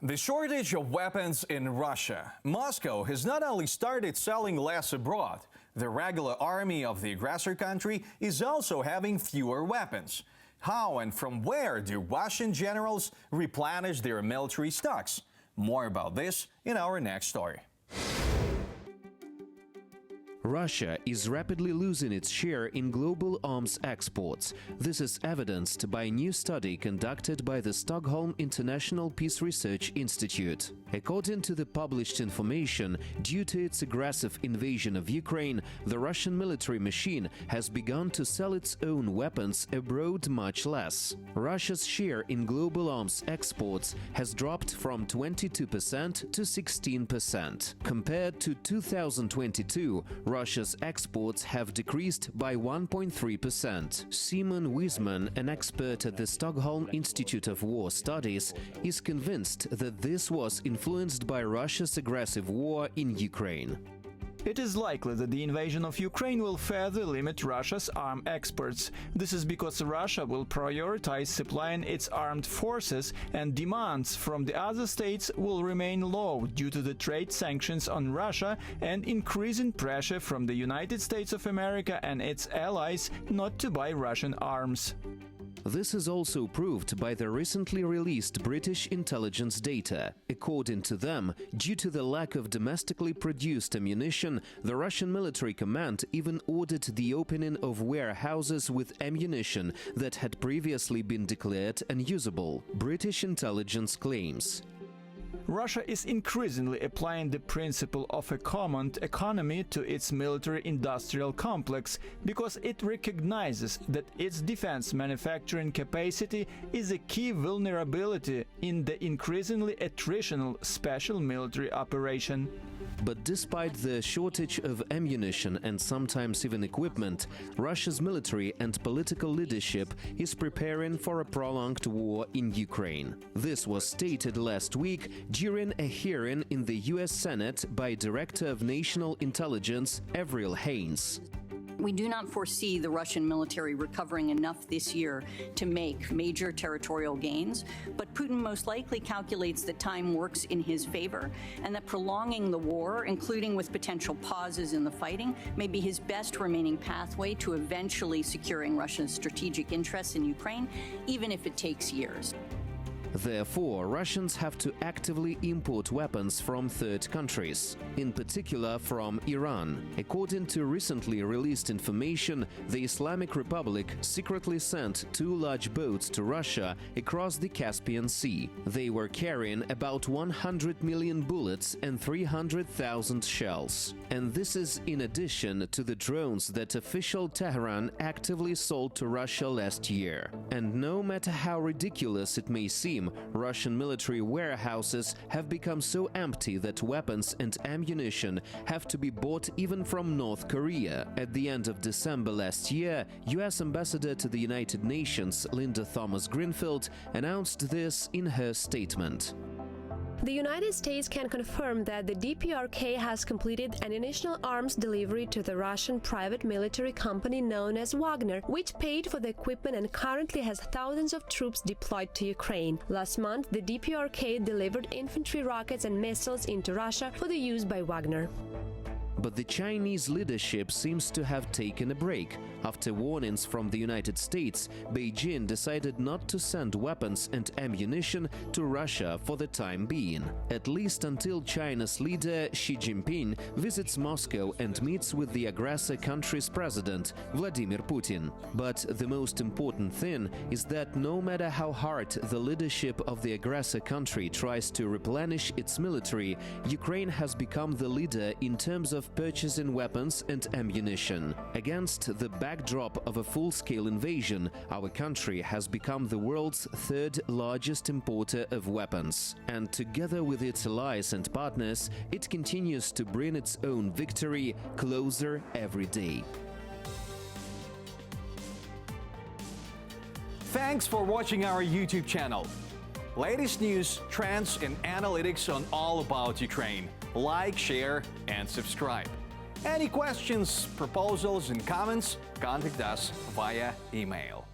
The shortage of weapons in Russia. Moscow has not only started selling less abroad, the regular army of the aggressor country is also having fewer weapons. How and from where do Russian generals replenish their military stocks? More about this in our next story. Russia is rapidly losing its share in global arms exports. This is evidenced by a new study conducted by the Stockholm International Peace Research Institute. According to the published information, due to its aggressive invasion of Ukraine, the Russian military machine has begun to sell its own weapons abroad much less. Russia's share in global arms exports has dropped from 22% to 16%. Compared to 2022, Russia's exports have decreased by 1.3%. Simon Wiesman, an expert at the Stockholm Institute of War Studies, is convinced that this was influenced by Russia's aggressive war in Ukraine. It is likely that the invasion of Ukraine will further limit Russia's arms exports. This is because Russia will prioritize supplying its armed forces, and demands from the other states will remain low due to the trade sanctions on Russia and increasing pressure from the United States of America and its allies not to buy Russian arms. This is also proved by the recently released British intelligence data. According to them, due to the lack of domestically produced ammunition, the Russian military command even ordered the opening of warehouses with ammunition that had previously been declared unusable, British intelligence claims. Russia is increasingly applying the principle of a common economy to its military-industrial complex because it recognizes that its defense manufacturing capacity is a key vulnerability in the increasingly attritional special military operation. But despite the shortage of ammunition and sometimes even equipment, Russia's military and political leadership is preparing for a prolonged war in Ukraine. This was stated last week during a hearing in the U.S. Senate by Director of National Intelligence Avril Haines. We do not foresee the Russian military recovering enough this year to make major territorial gains, but Putin most likely calculates that time works in his favor and that prolonging the war, including with potential pauses in the fighting, may be his best remaining pathway to eventually securing Russia's strategic interests in Ukraine, even if it takes years. Therefore, Russians have to actively import weapons from third countries, in particular from Iran. According to recently released information, the Islamic Republic secretly sent 2 large boats to Russia across the Caspian Sea. They were carrying about 100 million bullets and 300,000 shells. And this is in addition to the drones that official Tehran actively sold to Russia last year. And no matter how ridiculous it may seem, Russian military warehouses have become so empty that weapons and ammunition have to be bought even from North Korea. At the end of December last year, U.S. Ambassador to the United Nations Linda Thomas-Greenfield announced this in her statement. The United States can confirm that the DPRK has completed an initial arms delivery to the Russian private military company known as Wagner, which paid for the equipment and currently has thousands of troops deployed to Ukraine. Last month, the DPRK delivered infantry rockets and missiles into Russia for the use by Wagner. But the Chinese leadership seems to have taken a break. After warnings from the United States, Beijing decided not to send weapons and ammunition to Russia for the time being, at least until China's leader Xi Jinping visits Moscow and meets with the aggressor country's president, Vladimir Putin. But the most important thing is that no matter how hard the leadership of the aggressor country tries to replenish its military, Ukraine has become the leader in terms of purchasing weapons and ammunition. Against the backdrop of a full-scale invasion, our country has become the world's 3rd largest importer of weapons. And together with its allies and partners, it continues to bring its own victory closer every day. Thanks for watching our YouTube channel. Latest news, trends, and analytics on all about Ukraine. Like, share, and subscribe. Any questions, proposals, and comments, contact us via email.